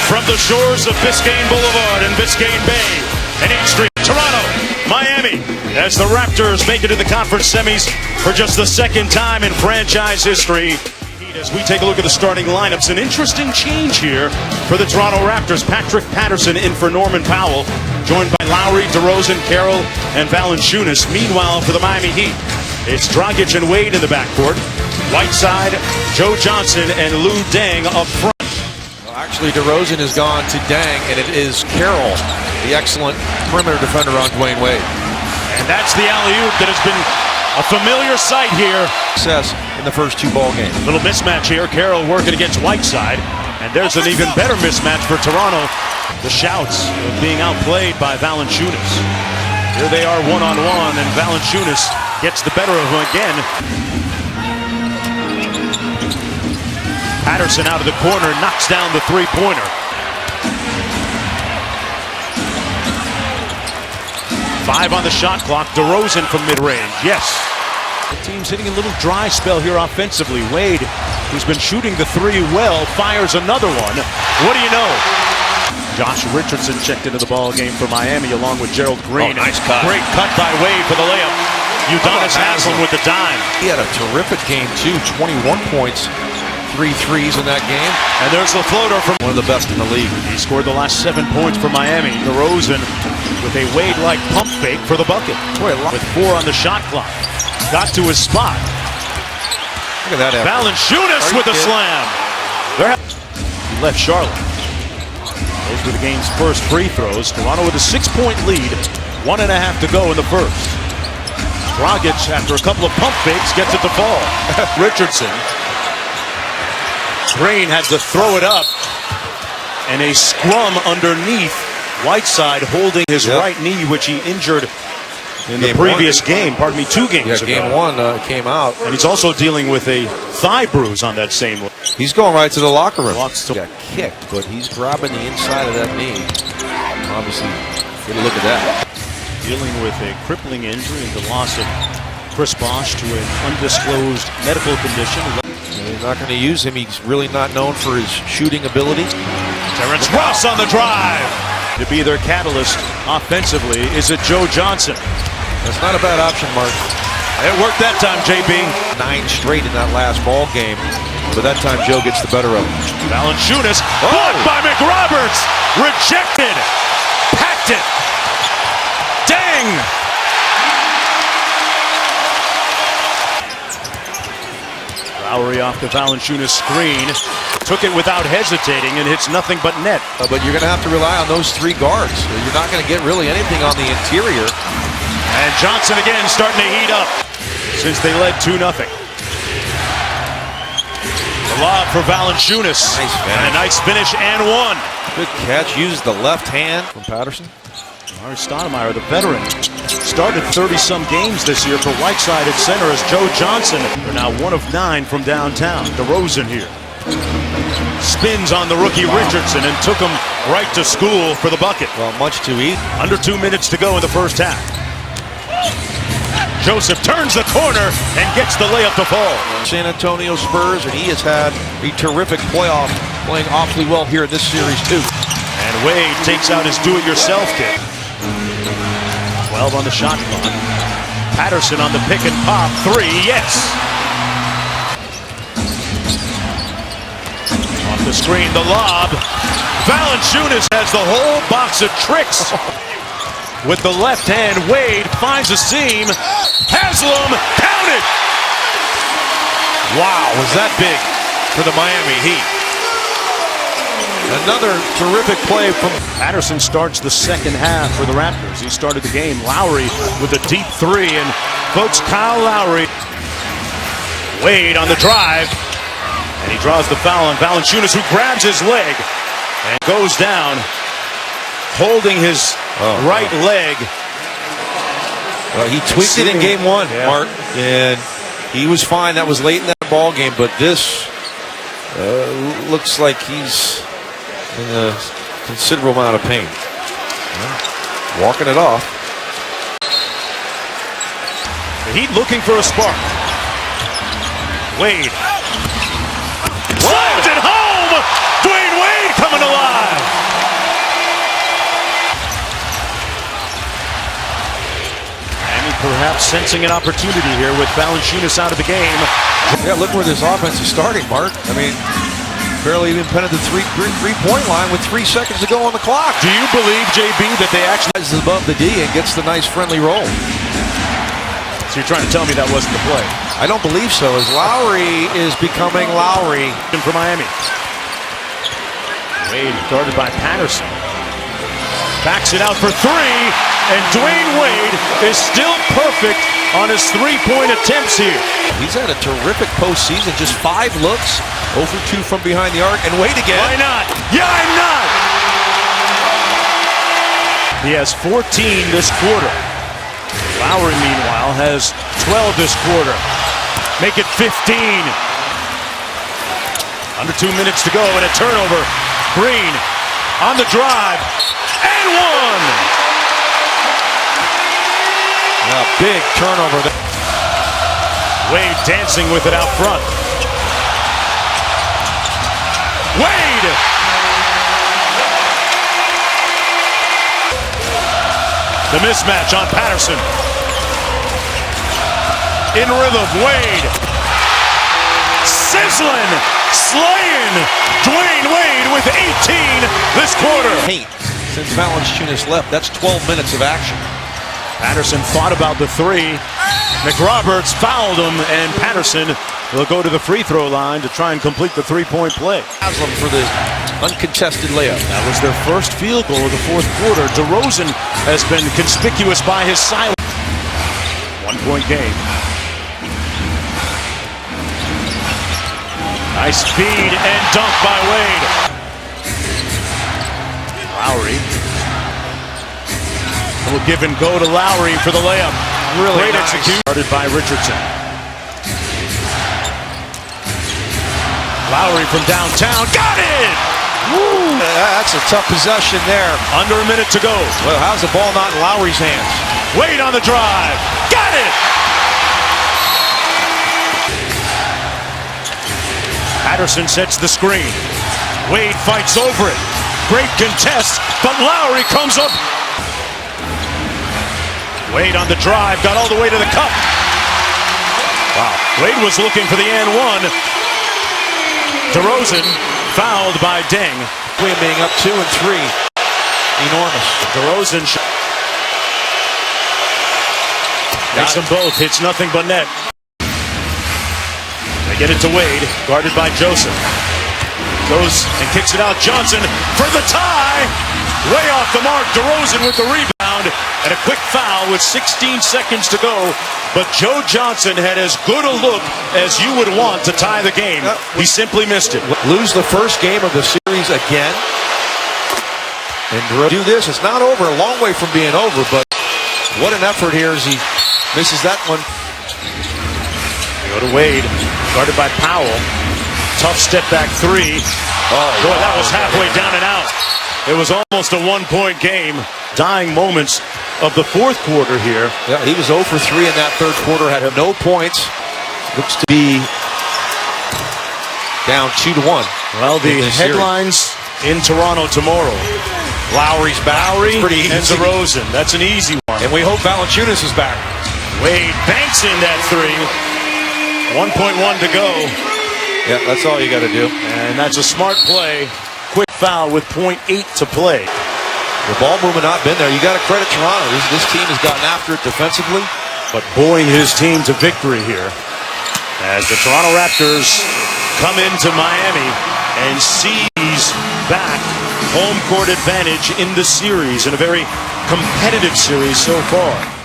From the shores of Biscayne Boulevard and Biscayne Bay and 8th Street, Toronto, Miami, as the Raptors make it to the conference semis for just the second time in franchise history. As we take a look at the starting lineups, an interesting change here for the Toronto Raptors. Patrick Patterson in for Norman Powell, joined by Lowry, DeRozan, Carroll, and Valanciunas. Meanwhile, for the Miami Heat, it's Dragic and Wade in the backcourt. Whiteside, Joe Johnson, and Lou Deng up front. Actually, DeRozan has gone to Deng, and it is Carroll, the excellent perimeter defender on Dwayne Wade. And that's the alley-oop that has been a familiar sight here. Success in the first two ball games. Little mismatch here. Carroll working against Whiteside. And there's an even better mismatch for Toronto. The shouts of being outplayed by Valanciunas. Here they are one-on-one, and Valanciunas gets the better of him again. Patterson out of the corner, knocks down the three-pointer. 5 on the shot clock. DeRozan from mid-range. Yes. The team's hitting a little dry spell here offensively. Wade, who's been shooting the three well, fires another one. What do you know? Josh Richardson checked into the ball game for Miami along with Gerald Green. Oh, nice cut. Great cut by Wade for the layup. Udonis Haslem with the dime. He had a terrific game too. 21 points, 3 threes in that game. And there's the floater from one of the best in the league. He scored the last 7 points for Miami. DeRozan with a Wade-like pump fake for the bucket. Boy, with 4 on the shot clock. Got to his spot. Look at that effort. Valanciunas with a slam. He left Charlotte. Those were the game's first free throws. Toronto with a 6-point lead. 1.5 to go in the first. Dragic, after a couple of pump fakes, gets it to fall. Richardson. Green had to throw it up. And a scrum underneath. Whiteside holding his right knee, which he injured in the previous game. Pardon me, 2 games ago. Game 1 came out. And he's also dealing with a thigh bruise on that same one. He's going right to the locker room. He got kicked, but he's grabbing the inside of that knee. Obviously, get a look at that. Dealing with a crippling injury and the loss of Chris Bosh to an undisclosed medical condition. They're not going to use him. He's really not known for his shooting ability. Terrence Ross on the drive. To be their catalyst offensively, is it Joe Johnson? That's not a bad option, Mark. It worked that time, JB. 9 straight in that last ball game, but that time Joe gets the better of him. Valanciunas, blocked by McRoberts, rejected, packed it. Deng! Lowry off the Valanciunas screen, took it without hesitating and hits nothing but net. But you're going to have to rely on those 3 guards. You're not going to get really anything on the interior. And Johnson again starting to heat up since they led 2-0. The lob for Valanciunas. And a nice finish and one. Good catch. Uses the left hand from Patterson. Amar'e Stoudemire, the veteran, started 30-some games this year for Whiteside at center as Joe Johnson. They're now 1 of 9 from downtown. DeRozan here. Spins on the rookie Richardson and took him right to school for the bucket. Well, much too easy. Under 2 minutes to go in the first half. Joseph turns the corner and gets the layup to fall. San Antonio Spurs, and he has had a terrific playoff, playing awfully well here in this series too. And Wade takes out his do-it-yourself kit. 12 on the shot clock. Patterson on the pick and pop. 3, yes. Off the screen, the lob. Valanciunas has the whole box of tricks. With the left hand, Wade finds a seam. Haslem counted. Wow, was that big for the Miami Heat. Another terrific play from Patterson. Starts the second half for the Raptors. He started the game. Lowry with a deep 3, and folks, Kyle Lowry. Wade on the drive, and he draws the foul on Valanciunas, who grabs his leg and goes down, holding his right leg. Well, he tweaked it in game 1, Mark, and he was fine. That was late in that ball game, but this looks like he's in a considerable amount of pain. Walking it off. The Heat looking for a spark. Wade. Slams it home! Dwayne Wade coming alive! sensing an opportunity here with Valanciunas out of the game. Yeah, look where this offense is starting, Mark. I mean, barely even pented the three-point line with 3 seconds to go on the clock. Do you believe, JB, that they actually Rises above the D and gets the nice friendly roll. So you're trying to tell me that wasn't the play? I don't believe so, as Lowry is becoming Lowry. For Miami. Wade guarded by Patterson. Backs it out for three, and Dwayne Wade is still perfect on his three-point attempts here. He's had a terrific postseason, just 5 looks, 0 for 2 from behind the arc, and Wade again. Why not? Yeah, I'm not! He has 14 this quarter. Lowry, meanwhile, has 12 this quarter. Make it 15. Under 2 minutes to go and a turnover. Green on the drive and one. A big turnover. Wade dancing with it out front. Wade! The mismatch on Patterson. In rhythm, Wade. Sizzling, slaying. Dwayne Wade with 18 this quarter. Paint since Valanciunas left. That's 12 minutes of action. Patterson thought about the three. McRoberts fouled him, and Patterson will go to the free throw line to try and complete the three-point play. Haslam for the uncontested layup. That was their first field goal of the fourth quarter. DeRozan has been conspicuous by his silence. 1-point game. Nice feed and dunk by Wade. Lowry. Will give and go to Lowry for the layup. Really great nice. execution. Started by Richardson. Lowry from downtown. Got it! Woo! That's a tough possession there. Under a minute to go. Well, how's the ball not in Lowry's hands? Wade on the drive. Got it! Patterson sets the screen. Wade fights over it. Great contest, but Lowry comes up. Wade on the drive, got all the way to the cup. Wow. Wade was looking for the and one. DeRozan fouled by Deng. William being up 2 and 3. Enormous. DeRozan makes them both. Hits nothing but net. They get it to Wade, guarded by Joseph. Goes and kicks it out. Johnson for the tie. Way off the mark. DeRozan with the rebound. And a quick foul with 16 seconds to go. But Joe Johnson had as good a look as you would want to tie the game. He simply missed it. Lose the first game of the series again. And do this. It's not over. A long way from being over. But what an effort here as he misses that one. They go to Wade. Guarded by Powell. Tough step back three. Oh, boy, wow. that was halfway down and out. It was almost a 1-point game. Dying moments of the fourth quarter here. Yeah, he was 0 for 3 in that third quarter. Had no points. Looks to be down 2-1. Well, the headlines in Toronto tomorrow. Lowry's back. Lowry Pretty easy. and DeRozan. That's an easy one. And we hope Valanciunas is back. Wade banks in that three. 1.1 to go. Yeah, that's all you got to do. And that's a smart play. Quick foul with 0.8 to play. The ball movement not been there. You got to credit Toronto. This team has gotten after it defensively. But buoying his team to victory here. As the Toronto Raptors come into Miami and seize back home court advantage in the series, in a very competitive series so far.